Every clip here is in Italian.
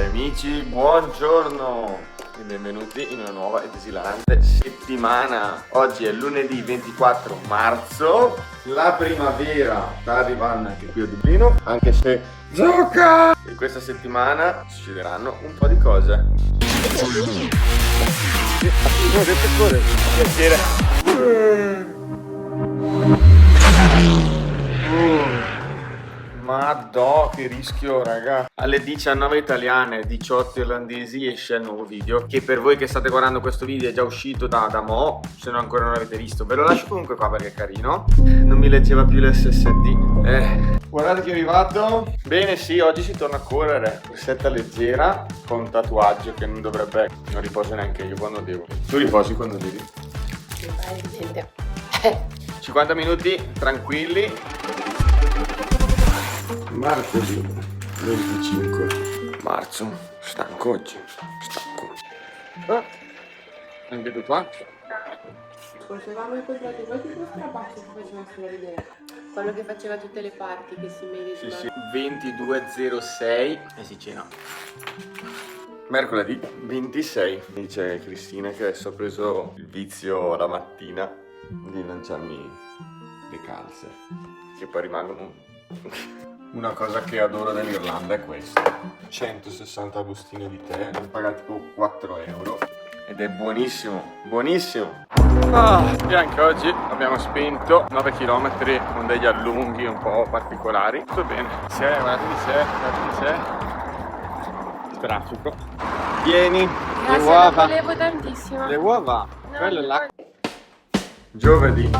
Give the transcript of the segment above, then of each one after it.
Amici, buongiorno e benvenuti in una nuova ed esilarante settimana. Oggi è lunedì 24 marzo, la primavera sta arrivando anche qui a Dublino, anche se gioca! E questa settimana succederanno un po' di cose. Piacere. Madò, che rischio, raga. Alle 19 italiane, 18 irlandesi esce il nuovo video, che per voi che state guardando questo video è già uscito da mo', se no ancora non l'avete visto. Ve lo lascio comunque qua perché è carino. Non mi leggeva più l'SSD. Guardate che è arrivato. Bene, sì, oggi si torna a correre. Corsetta leggera, con un tatuaggio che non dovrebbe... Non riposo neanche io quando devo. Tu riposi quando devi? Sì, è evidente. 50 minuti, tranquilli. Martedì 25 marzo, stanco oggi, stanco. Anche tu qua? Facevamo i quadrati, poi ti puoi strapaccio che faceva solo ridere. Quello che faceva tutte le parti, che si medesima. Sì, sì. 22:06 e si cena. Mercoledì 26. Dice Cristina che adesso ho preso il vizio la mattina di lanciarmi le calze, che poi rimangono... Una cosa che adoro dell'Irlanda è questo: 160 bustine di tè, ne paga tipo 4 euro ed è buonissimo, buonissimo. E anche oggi abbiamo spinto 9 km con degli allunghi un po' particolari. Tutto bene. Guardate chi c'è. Traffico. Vieni, le uova. Volevo tantissimo. Le uova, No, quello è no. là. Giovedì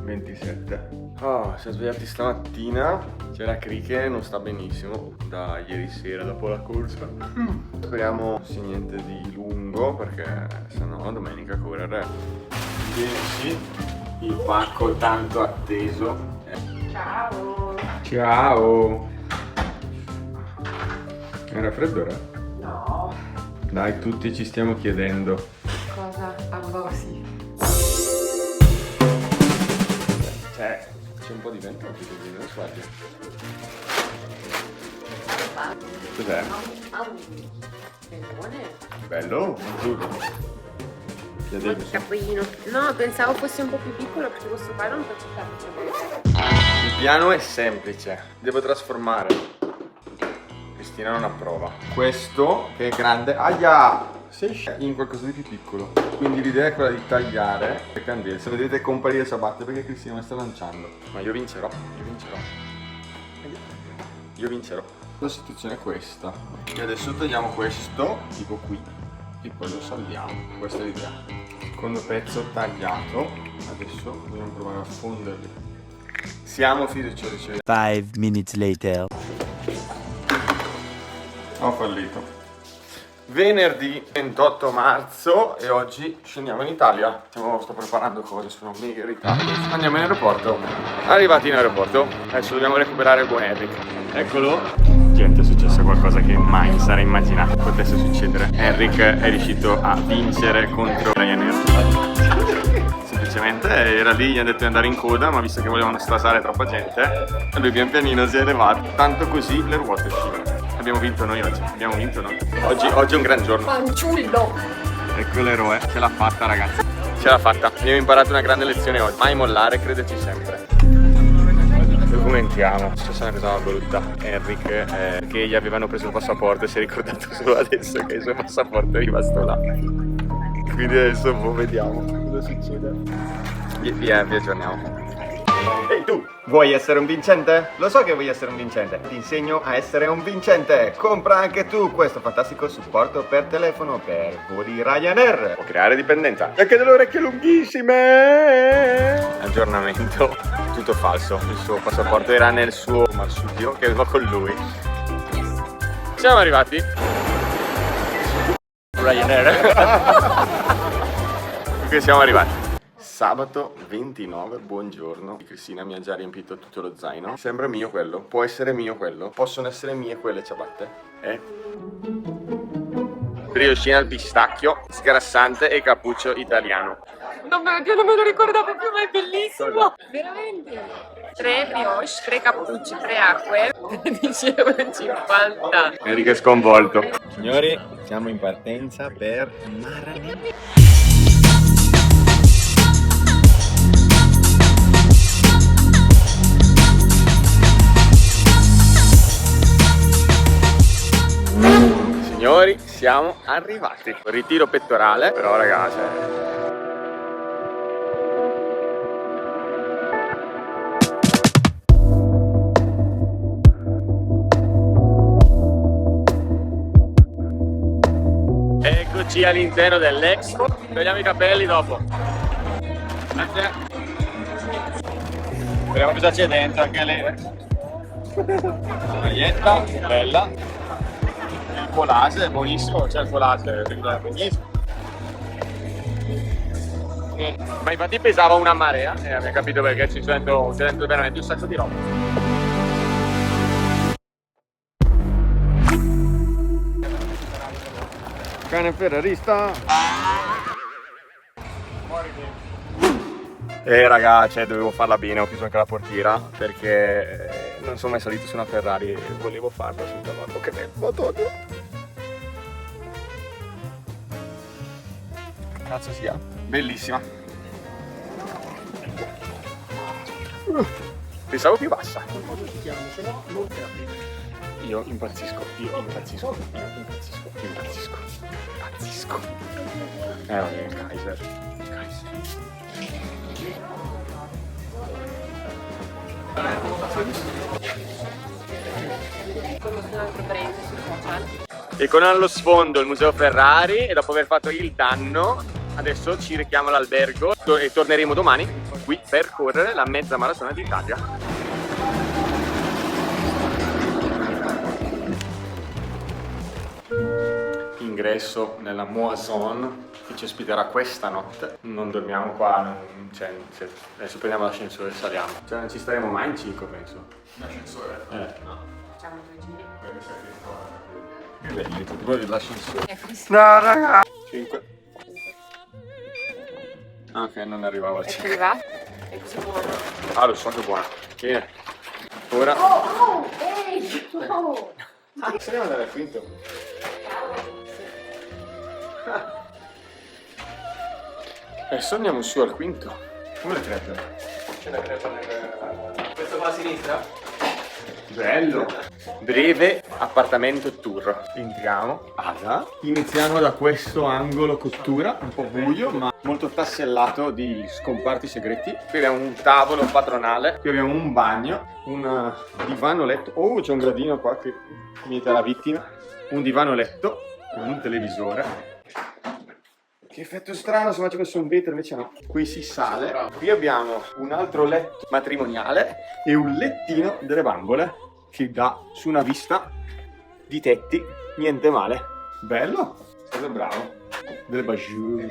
27. Si è svegliati stamattina. C'è la Cri che non sta benissimo da ieri sera dopo la corsa. Speriamo sia niente di lungo perché sennò domenica correre. Bene, sì, il pacco tanto atteso. Ciao. Ciao. È raffreddore? No. Dai, tutti ci stiamo chiedendo. Cosa? A Bossi. C'è un po' di vento anche così, non sbaglio. Cos'è? Buone. Bello? Giuro. Capolino. No, pensavo fosse un po' più piccolo perché questo qua non faccio tanto. Il piano è semplice, devo trasformare. Cristina non approva. Questo, che è grande, in qualcosa di più piccolo. Quindi l'idea è quella di tagliare le candele. Se vedete comparire ciabatte perché Cristina mi sta lanciando. Ma io vincerò. La situazione è questa. E adesso tagliamo questo, tipo qui, e poi lo saldiamo. Questa è l'idea. Secondo pezzo tagliato. Adesso dobbiamo provare a fonderli. Siamo fiduciosi. 5 minutes later. Ho fallito. Venerdì 28 marzo e oggi scendiamo in Italia. Sto preparando cose, sono mega in ritardo. Andiamo in aeroporto. Arrivati in aeroporto, adesso dobbiamo recuperare il buon Henrik. Eccolo. Gente, è successo qualcosa che mai mi sarei immaginato potesse succedere. Henrik è riuscito a vincere contro Ryanair. Semplicemente era lì, gli ha detto di andare in coda, ma visto che volevano stasare troppa gente, lui pian pianino si è elevato. Tanto così le ruote scivolano. Abbiamo vinto noi oggi, Oggi è un gran giorno. Fanciullo. Ecco l'eroe, ce l'ha fatta ragazzi. Ce l'ha fatta, abbiamo imparato una grande lezione oggi. Mai mollare, crederci sempre. Documentiamo. C'è una cosa brutta. Henrik, che gli avevano preso il passaporto e si è ricordato solo adesso che il suo passaporto è rimasto là. Quindi adesso vediamo cosa succede. Vi aggiorniamo. Ehi tu, vuoi essere un vincente? Lo so che vuoi essere un vincente. Ti insegno a essere un vincente. Compra anche tu questo fantastico supporto per telefono per voli Ryanair. Può creare dipendenza. E anche delle orecchie lunghissime. Aggiornamento. Tutto falso. Il suo passaporto era nel suo marsupio che aveva con lui. Siamo arrivati. Ryanair. Qui siamo arrivati. Sabato 29, buongiorno. Cristina mi ha già riempito tutto lo zaino. Sembra mio quello, può essere mio quello. Possono essere mie quelle ciabatte? Briochina al pistacchio, sgrassante e cappuccio italiano. Non me lo ricordavo più, ma è bellissimo. Veramente. 3 brioche, 3 cappucci, 3 acque. 13,50 €. Enrico è sconvolto. Signori, siamo in partenza per Marranen. Signori, siamo arrivati. Ritiro pettorale, però ragazzi. Eccoci all'interno dell'Expo. Togliamo i capelli dopo. Grazie. Speriamo cosa c'è dentro anche lei. Maglietta, bella. Il collage è buonissimo, c'è il collage, è benissimo. Ma infatti pesava una marea e abbiamo capito perché c'è dentro veramente un sacco di roba. Cane ferrarista. Ragazzi, dovevo farla bene, ho chiuso anche la portiera perché non sono mai salito su una Ferrari e volevo farla sul cavallo. Che bello, oddio. Cazzo sia, bellissima. Pensavo più bassa. Io impazzisco. Vabbè, il Kaiser. E con allo sfondo il museo Ferrari, e dopo aver fatto il danno adesso ci richiamo all'albergo e torneremo domani qui per correre la mezza maratona d'Italia. Ingresso nella Moisson che ci ospiterà questa notte. Non dormiamo qua, adesso prendiamo l'ascensore e saliamo. Cioè non ci staremo mai in 5, penso. L'ascensore? No. Facciamo 2 giri. Che belli, tutti voi dell'ascensore. No raga! 5. Ok, non arrivavo al 5. È arrivato? È così buono. Ah, lo so che è buono. Bene. Ora... Ehi! Oh! Possiamo andare al quinto? Adesso andiamo su al quinto. Come le crepe? C'è la crepa nel... Questo qua a sinistra? Bello! Breve appartamento tour. Entriamo. Iniziamo da questo angolo cottura, un po' buio ma molto tassellato di scomparti segreti. Qui abbiamo un tavolo padronale, qui abbiamo un bagno, un divano letto. Oh, c'è un gradino qua che imita la vittima. Un divano letto, un televisore. Che effetto strano, se ci messo un vetro invece no. Qui si sale. Qui abbiamo un altro letto matrimoniale e un lettino delle bambole che dà su una vista di tetti, niente male. Bello, sei bravo. Delle bajour.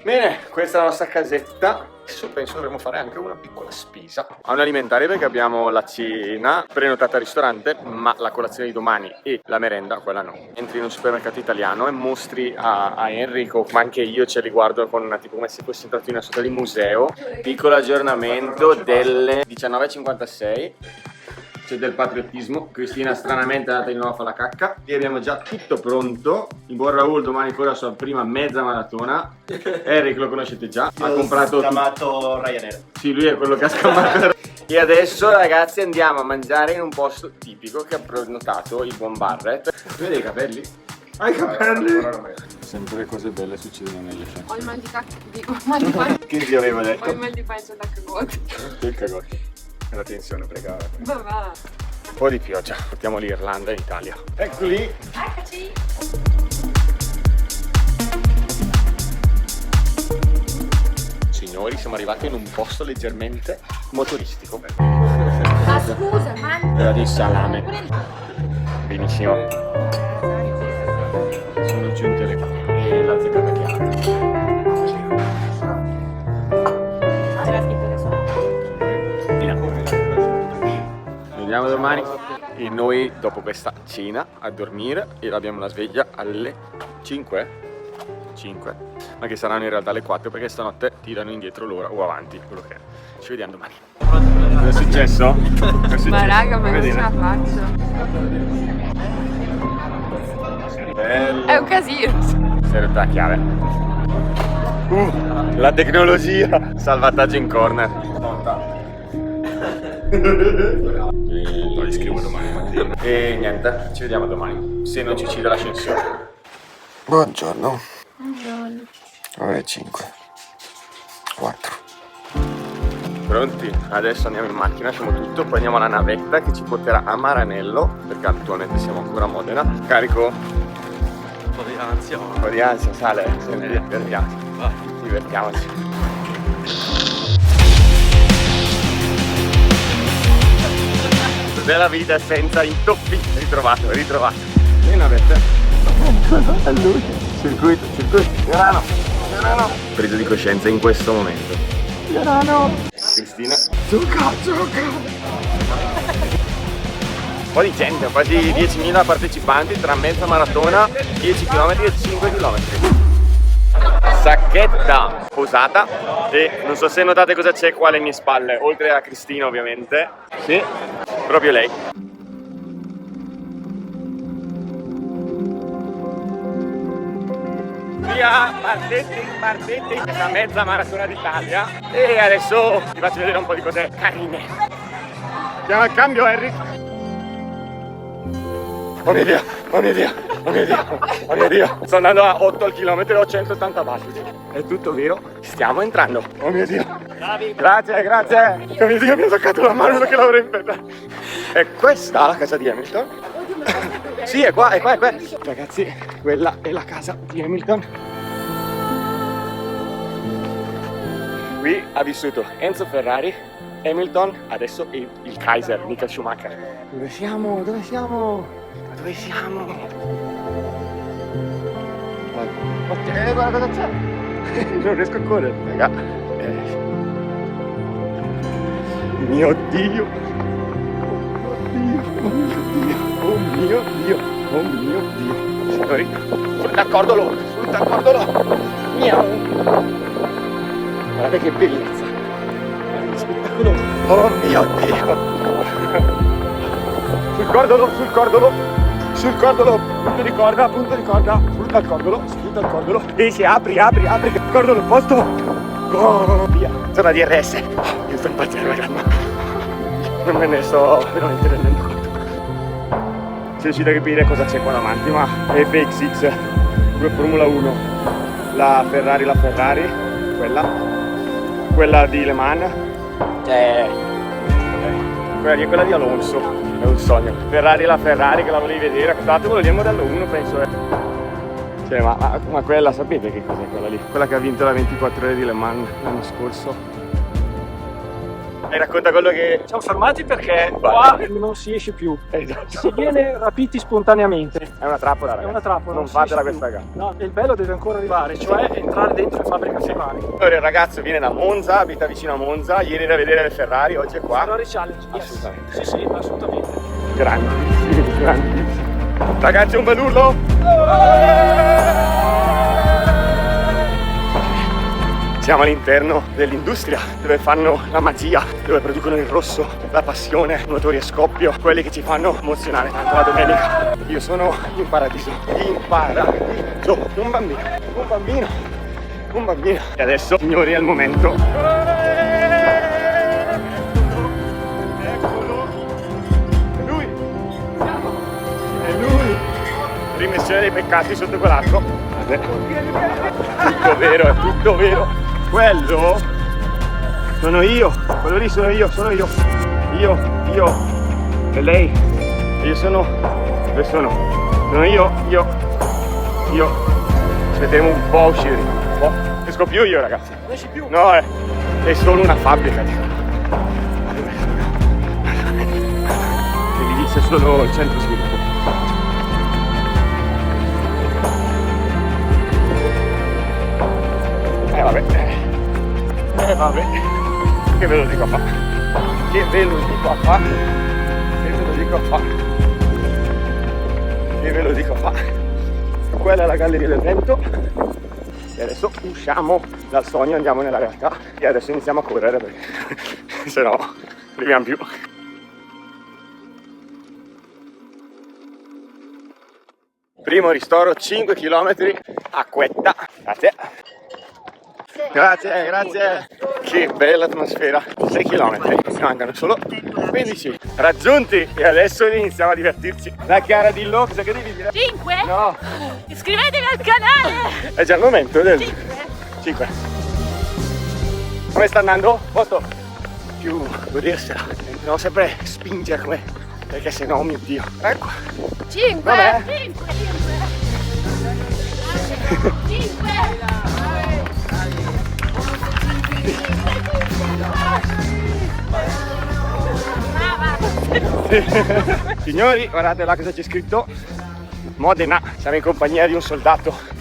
Bene, questa è la nostra casetta. Adesso penso dovremmo fare anche una piccola spesa. A un alimentare perché abbiamo la cena prenotata al ristorante, ma la colazione di domani e la merenda, quella no. Entri in un supermercato italiano e mostri a Enrico, ma anche io ce li guardo con una tipo come se fossi entrato in una sorta di museo. Piccolo aggiornamento delle 19:56. C'è del patriottismo. Cristina stranamente è andata di nuovo a fare la cacca. Qui abbiamo già tutto pronto. Il buon Raul domani corre la sua prima mezza maratona. Eric lo conoscete già. Ha comprato chiamato Ryanair. Sì, lui è quello che ha scammato. E adesso ragazzi andiamo a mangiare in un posto tipico che ha prenotato il buon Barrett. Vedi i capelli? Hai i capelli? Sempre le cose belle succedono nelle scene. Ho il mal di cacca. Che ti avevo detto? Ho il mal di pancia da cagotti. Che cagotti. La tensione pregava. Va. Un po' di pioggia. Portiamo l'Irlanda in Italia. Eccoli. Eccoci. Signori, siamo arrivati in un posto leggermente motoristico. Ma scusa, ma... Era di salame. Benissimo. Sono giunte le la zebrata chiara. Vediamo domani. E noi dopo questa cena a dormire e abbiamo la sveglia alle 5. ma che saranno in realtà le 4 perché stanotte tirano indietro l'ora o avanti, quello che è. Ci vediamo domani. Cosa è successo? Ma raga, ma non ce la faccio. Bello. È un casino. Si è rotta la chiave. La tecnologia. Salvataggio in corner. Lo riscrivo domani mattina. E niente, ci vediamo domani. Se non ci uccide l'ascensore. Buongiorno. Buongiorno. Ore 5. 4. Pronti? Adesso andiamo in macchina, facciamo tutto, poi andiamo alla navetta che ci porterà a Maranello, perché attualmente siamo ancora a Modena. Carico? Un po' di ansia. Un po' di ansia, sale, se ne divertiamoci. Vai. Divertiamoci. Della vita senza intoppi. Ritrovato. Le navette. A lui. Circuito. Piano. Preso di coscienza in questo momento. Piano. Cristina. Zucca. Un po' di gente, quasi 10.000 partecipanti tra mezza maratona, 10 km e 5 km. Sacchetta posata e non so se notate cosa c'è qua alle mie spalle, oltre a Cristina ovviamente. Sì, proprio lei. Via, partiti, questa mezza maratona d'Italia. E adesso vi faccio vedere un po' di cose carine. Andiamo al cambio, Henry. Oh mio Dio. Sto andando a 8 al chilometro e ho 180 battiti. È tutto vero? Stiamo entrando. Oh mio Dio. Grazie. Oh mio Dio, mi ha toccato la mano che l'avrei impegnata. È questa la casa di Hamilton? Sì, è qua. Ragazzi, quella è la casa di Hamilton. Qui ha vissuto Enzo Ferrari, Hamilton, adesso il Kaiser, Michael Schumacher. Dove siamo? Ok, guarda cosa c'è. Non riesco a correre, raga. Mio Dio. Oh mio Dio. Signori, sul taccordolo. Miau. Guardate che bellezza. Che spettacolo. Oh mio Dio. Sul cordolo, punto di corda, sfrutta il cordolo e si apri, cordolo posto, oh, via, zona DRS, io sto impazzendo ragazzi, non me ne sto veramente rendendo conto, si riuscite a capire cosa c'è qua davanti, ma FXX, due Formula 1, la Ferrari, quella di Le Mans, quella di Alonso. È un sogno. Ferrari la Ferrari che la volevi vedere, guardate quello lì è il modello 1 penso Cioè ma quella sapete che cos'è quella lì? Quella che ha vinto la 24 ore di Le Mans l'anno scorso. E racconta quello che... Siamo fermati perché qua non si esce più. Esatto. Si viene rapiti spontaneamente. È una trappola ragazzi. È una trappola. Non fatela questa gara. No, il bello deve ancora arrivare, cioè entrare dentro in fabbrica Ferrari. Allora, il ragazzo viene da Monza, abita vicino a Monza, ieri era a vedere le Ferrari, oggi è qua. Ferrari Challenge. Yes. Assolutamente. Sì, assolutamente. Grandissimo. Ragazzi, un bel urlo! Siamo all'interno dell'industria dove fanno la magia, dove producono il rosso, la passione, motori a scoppio, quelli che ci fanno emozionare tanto la domenica. Io sono in paradiso, un bambino. E adesso, signori, è il momento. Eccolo, è lui, rimessione dei peccati sotto quell'arco. È tutto vero. Quello sono io, quello lì sono io. Io e lei. E io sono. Dove sono? Sono io. Aspetteremo un po' a uscire. Non esco più io ragazzi. Non esci più? No, è solo una fabbrica. Che lì c'è solo il centro sviluppo. Vabbè, che ve lo dico a fa. Quella è la galleria del vento. E adesso usciamo dal sogno, andiamo nella realtà e adesso iniziamo a correre perché se no non arriviamo più. Primo ristoro, 5 km, acquetta. Grazie. Grazie, grazie. Che bella atmosfera. 6 km, ci mancano solo 15 raggiunti e adesso iniziamo a divertirci. La Chiara dillo, cosa che devi dire? 5? No, Iscrivetevi al canale! è già il momento del 5? 5. Come sta andando? Molto più godersela. Devo sempre spingere come, perché sennò, oh mio Dio. Ecco. 5? Vabbè. 5? 5? Signori, guardate là cosa c'è scritto. Modena, siamo in compagnia di un soldato.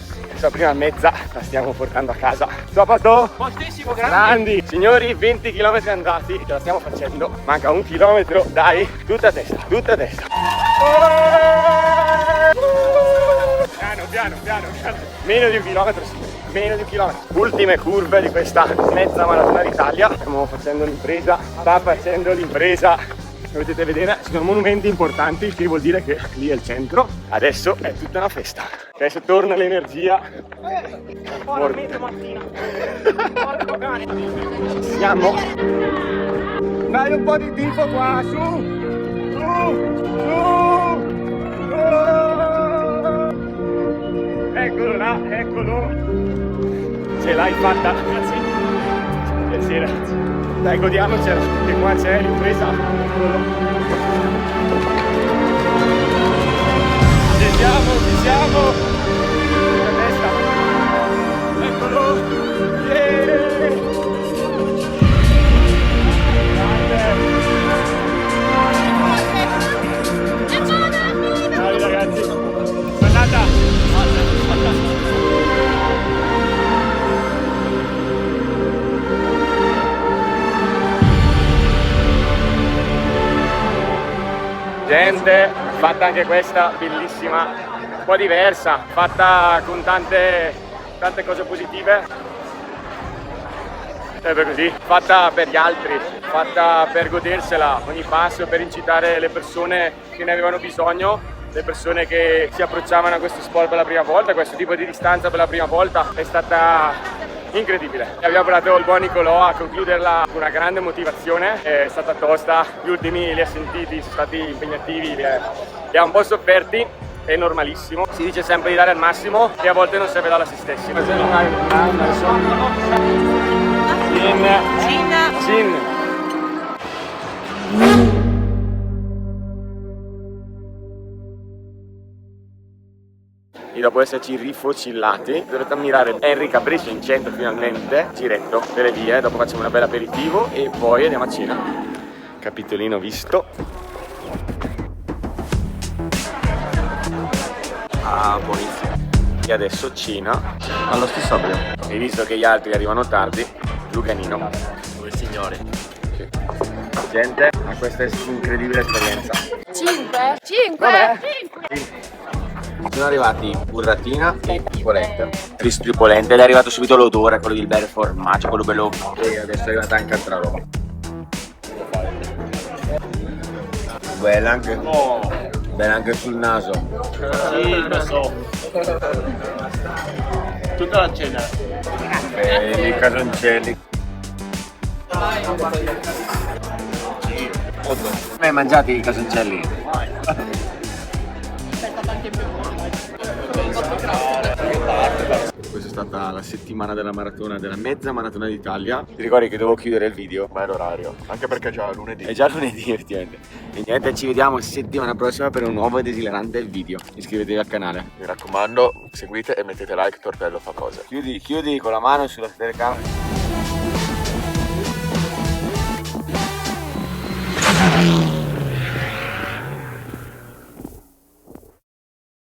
La prima mezza la stiamo portando a casa. Tutto a posto? Postissimo, Grandi! Signori, 20 km andati, ce la stiamo facendo. Manca 1 chilometro, dai, tutta a testa, tutta a testa. Piano, piano. Meno di 1 chilometro, sì. Meno di 1 chilometro. Ultime curve di questa mezza maratona d'Italia. Stiamo facendo l'impresa, sta facendo l'impresa. Come potete vedere ci sono monumenti importanti, il che vuol dire che lì è il centro. Adesso è tutta una festa. Adesso torna l'energia. metro mattina. Porco cane. Siamo. Dai un po' di tifo qua, su! Eccolo là, eccolo! Ce l'hai fatta, grazie. Piacere. Dai, godiamocela, che qua c'è l'impresa. Ci siamo! La testa. Eccolo! Yeah! Ciao ragazzi, sono andata. Gente, fatta anche questa bellissima, un po' diversa, fatta con tante cose positive. Sempre così, fatta per gli altri, fatta per godersela ogni passo, per incitare le persone che ne avevano bisogno, le persone che si approcciavano a questo sport per la prima volta, a questo tipo di distanza per la prima volta. È stata incredibile. E abbiamo portato il buon Nicolò a concluderla con una grande motivazione. È stata tosta, gli ultimi li ha sentiti, sono stati impegnativi, li ha un po' sofferti. È normalissimo, si dice sempre di dare al massimo e a volte non serve dare a se stessi. Cin. E dopo esserci rifocillati, dovete ammirare Henry Capriccio in centro finalmente, giretto delle vie, dopo facciamo una bella aperitivo e poi andiamo a cena. Capitolino visto. Ah, buonissimo. E adesso cena allo stesso abito. E visto che gli altri arrivano tardi, Luganino. Dove il signore? Sì. Gente, ma questa è un'incredibile esperienza. 5? 5? Vabbè. 5? Sono arrivati burratina e polenta. Crispy polenta ed è arrivato subito l'odore, quello del bel formaggio, quello bello. E adesso è arrivata anche altra roba. Bella anche. Bella anche sul naso. Sì, lo so. Tutta la cena. Belli casoncelli. Hai mangiato i casoncelli? Questa è stata la settimana della maratona, della mezza maratona d'Italia. Ti ricordi che devo chiudere il video? Ma è l'orario, anche perché è già lunedì. È già lunedì effettivamente. E niente, ci vediamo settimana prossima per un nuovo ed esilarante video. Iscrivetevi al canale. Mi raccomando, seguite e mettete like, Tortello fa cose. Chiudi con la mano sulla telecamera.